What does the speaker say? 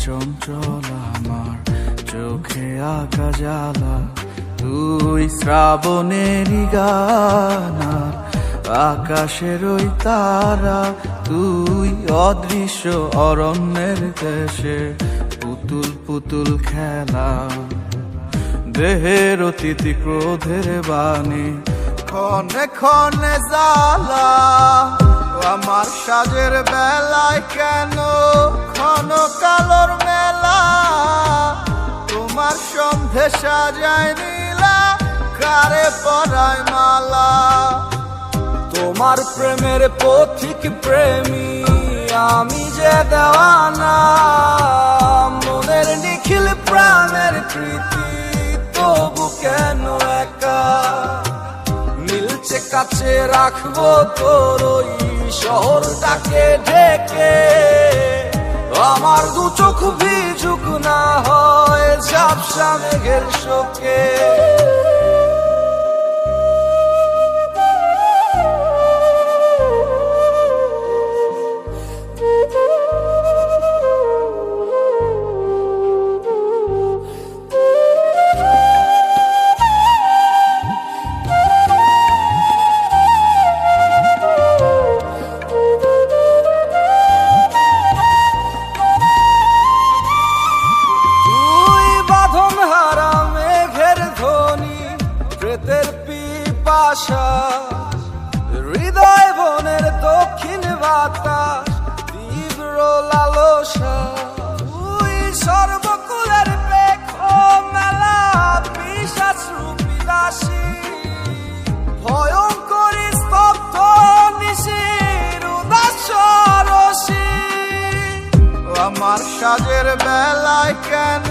চঞ্চল আমার চোখে আঁকা জ্বালা, তুই শ্রাবণেরই গান আর আকাশের ওই তারা, তুই অদৃশ্য অরণ্যের দেশে পুতুল পুতুল খেলা, দেহের অতিথি ক্রোধের বাণী ক্ষণে ক্ষণে জ্বালা। আমার সাজের বেলায় কেন ক্ষণ কালোর মেলা, তোমার সন্ধে সাজায় নীলা, কারে পরায় মালা। তোমার প্রেমের পথিক প্রেমী আমি যে দেওয়ানা, মনের নিখিল প্রাণের প্রীতি তবু কেন একা, মিলছে কাছে রাখবো তোর ওই শহরটাকে ঢেকে, আমার দু চোখ ভিজুক না হয় ঝাপসা মেঘের শোকে। প্রেতের পিপাসা হৃদয় বনের দক্ষিণ বাতাস তীব্র লালসা, তুই সর্বকুলের পেখ মেলা পিশাচ রূপী দাসী, ভয়ঙ্করী স্তব্ধ নিশির উদাস রসী। আমার সাজের বেলায় কেন